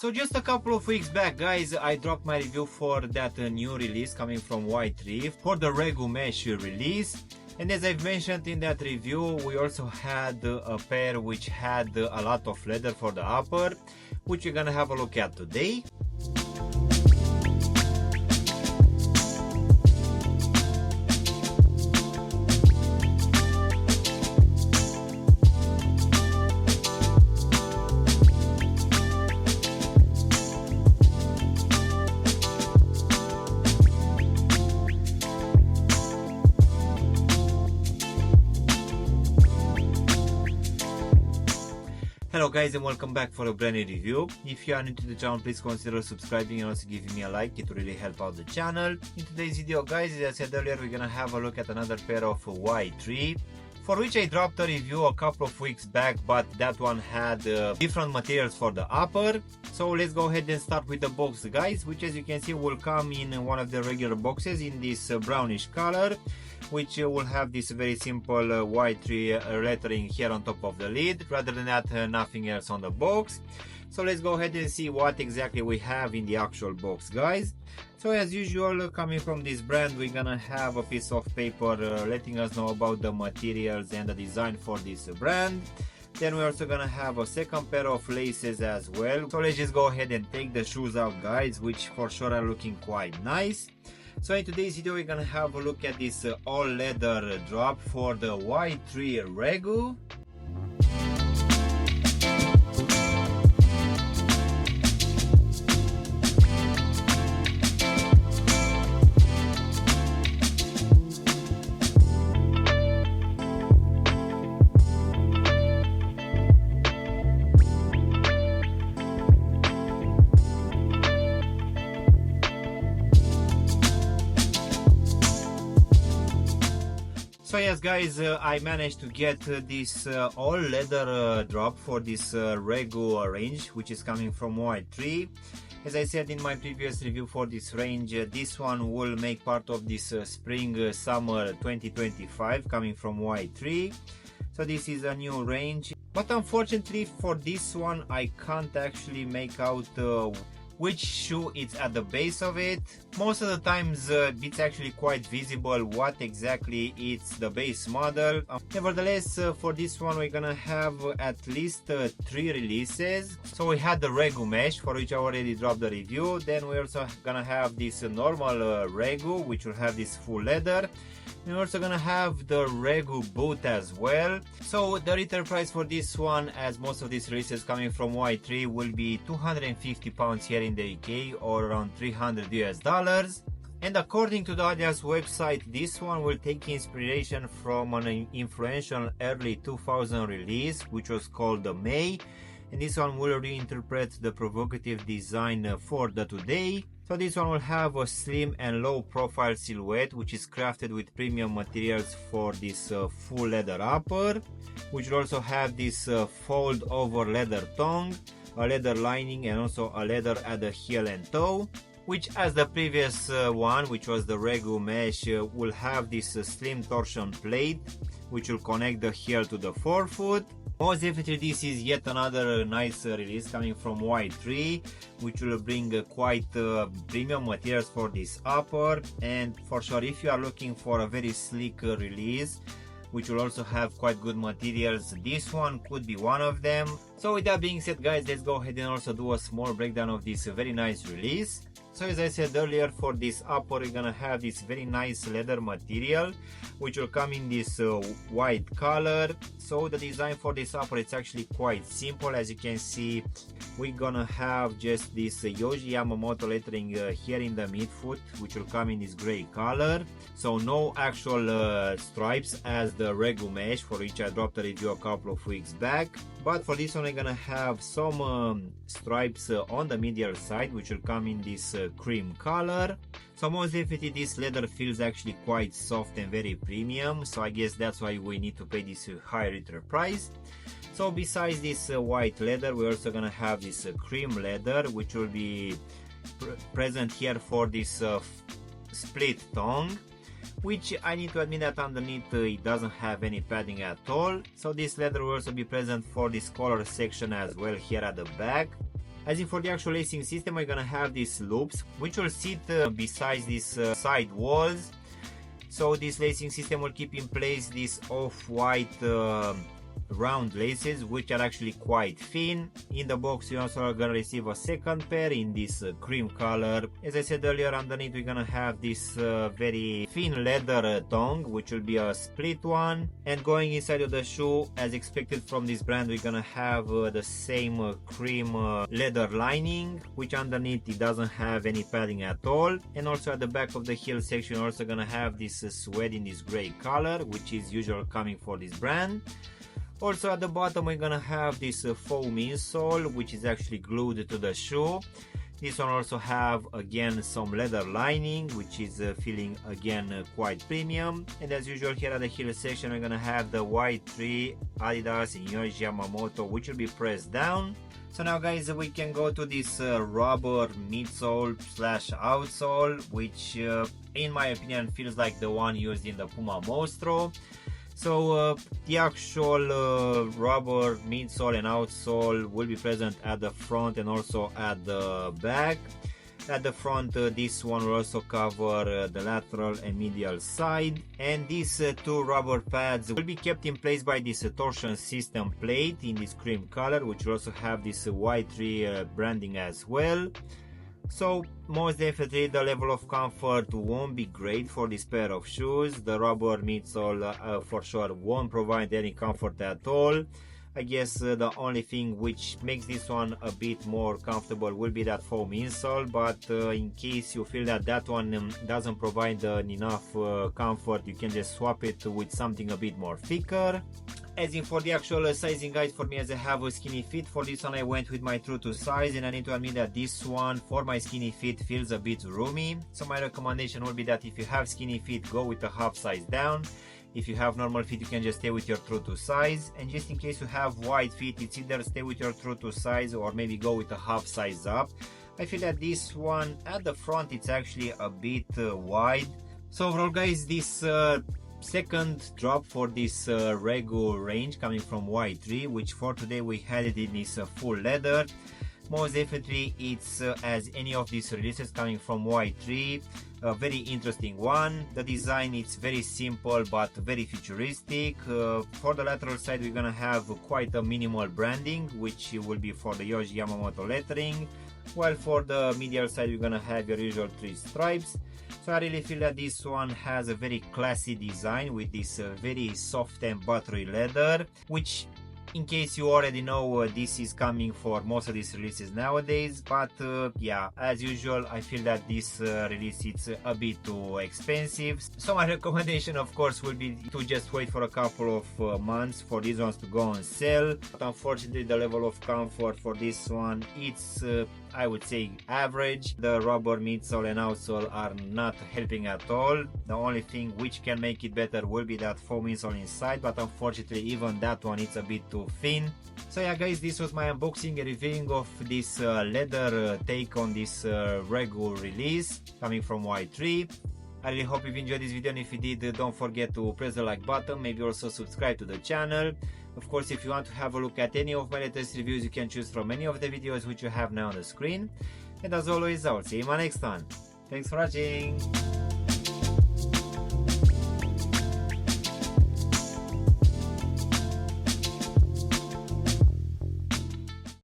So just a couple of weeks back, guys, I dropped my review for that new release coming from Y-3 for the Regu mesh release. And as I've mentioned in that review, we also had a pair which had a lot of leather for the upper, which we're gonna have a look at today. Hello guys, and welcome back for a brand new review. If you are new to the channel, please consider subscribing and also giving me a like. It will really help out the channel. In today's video, guys, as I said earlier, we're gonna have a look at another pair of Y-3 for which I dropped a review a couple of weeks back, but that one had different materials for the upper. So let's go ahead and start with the box, guys, which as you can see will come in one of the regular boxes in this brownish color, which will have this very simple Y-3 lettering here on top of the lid. Rather than that, nothing else on the box. So let's go ahead and see what exactly we have in the actual box, guys. So as usual, coming from this brand, we're gonna have a piece of paper letting us know about the materials and the design for this brand. Then we're also gonna have a second pair of laces as well. So let's just go ahead and take the shoes out, guys, which for sure are looking quite nice. So in today's video, we're gonna have a look at this all leather drop for the Y-3 Regu. So yes, guys, I managed to get this all leather drop for this Regu range, which is coming from Y-3. As I said in my previous review for this range, this one will make part of this spring summer 2025 coming from Y-3. So this is a new range, but unfortunately for this one I can't actually make out which shoe is at the base of it. Most of the times it's actually quite visible what exactly is the base model. Nevertheless, for this one we're gonna have at least 3 releases. So we had the Regu mesh, for which I already dropped the review. Then we're also gonna have this normal Regu, which will have this full leather. We're also gonna have the Regu boot as well. So the retail price for this one, as most of these releases coming from Y-3, will be £250 here in the UK, or around $300 US. And according to the Adidas website, this one will take inspiration from an influential early 2000 release, which was called the May. And this one will reinterpret the provocative design for the today. So this one will have a slim and low profile silhouette, which is crafted with premium materials for this full leather upper, which will also have this fold over leather tongue, a leather lining, and also a leather at the heel and toe, which, as the previous one, which was the Regu mesh, will have this slim torsion plate, which will connect the heel to the forefoot. Most definitely this is yet another nice release coming from Y-3, which will bring quite premium materials for this upper. And for sure, if you are looking for a very sleek release, which will also have quite good materials, this one could be one of them. So with that being said, guys, let's go ahead and also do a small breakdown of this very nice release. So as I said earlier, for this upper we're gonna have this very nice leather material, which will come in this white color. So the design for this upper, it's actually quite simple. As you can see, we're gonna have just this Yohji Yamamoto lettering here in the midfoot, which will come in this gray color. So no actual stripes as the Regu mesh, for which I dropped a review a couple of weeks back. But for this one, we're gonna have some stripes on the medial side, which will come in this cream color. So most definitely this leather feels actually quite soft and very premium, so I guess that's why we need to pay this high retail price. So besides this white leather, we're also gonna have this cream leather, which will be present here for this split tongue, which I need to admit that underneath it doesn't have any padding at all. So this leather will also be present for this collar section as well here at the back. As in for the actual lacing system, we're gonna have these loops which will sit beside these side walls. So this lacing system will keep in place these off-white round laces, which are actually quite thin. In the box you also are gonna receive a second pair in this cream color. As I said earlier, underneath we're gonna have this very thin leather tongue, which will be a split one. And going inside of the shoe, as expected from this brand, we're gonna have the same cream leather lining, which underneath it doesn't have any padding at all. And also at the back of the heel section we're also gonna have this suede in this gray color, which is usual coming for this brand. Also at the bottom we're gonna have this foam insole, which is actually glued to the shoe. This one also have again some leather lining, which is feeling again quite premium. And as usual here at the heel section we're gonna have the Y-3 Adidas and Yamamoto, which will be pressed down. So now guys, we can go to this rubber midsole slash outsole, which in my opinion feels like the one used in the Puma Mostro. So the actual rubber midsole and outsole will be present at the front and also at the back. At the front, this one will also cover the lateral and medial side, and these two rubber pads will be kept in place by this torsion system plate in this cream color, which will also have this Y-3 branding as well. So most definitely the level of comfort won't be great for this pair of shoes. The rubber midsole for sure won't provide any comfort at all. I guess the only thing which makes this one a bit more comfortable will be that foam insole, but in case you feel that that one doesn't provide enough comfort, you can just swap it with something a bit more thicker. As in for the actual sizing guide, for me, as I have a skinny fit, for this one I went with my true to size, and I need to admit that this one for my skinny fit feels a bit roomy. So my recommendation would be that if you have skinny fit, go with a half size down. If you have normal fit, you can just stay with your true to size. And just in case you have wide fit, it's either stay with your true to size or maybe go with a half size up. I feel that this one at the front it's actually a bit wide. So overall guys, this second drop for this Regu range coming from Y-3, which for today we had it in this full leather. Most definitely it's as any of these releases coming from Y-3, a very interesting one. The design it's very simple but very futuristic. For the lateral side we're gonna have quite a minimal branding, which will be for the Yamamoto lettering, while for the medial side we're gonna have your usual 3 stripes. So I really feel that this one has a very classy design with this very soft and buttery leather, which in case you already know, this is coming for most of these releases nowadays. But yeah, as usual I feel that this release it's a bit too expensive. So my recommendation of course will be to just wait for a couple of months for these ones to go on sale. But unfortunately the level of comfort for this one it's I would say average. The rubber midsole and outsole are not helping at all. The only thing which can make it better will be that foam insole inside, but unfortunately even that one it's a bit too thin. So yeah guys, this was my unboxing and reviewing of this leather take on this Regu release coming from Y-3. I really hope you've enjoyed this video, and if you did, don't forget to press the like button, maybe also subscribe to the channel. Of course, if you want to have a look at any of my latest reviews, you can choose from any of the videos which you have now on the screen. And as always, I will see you in my next one. Thanks for watching!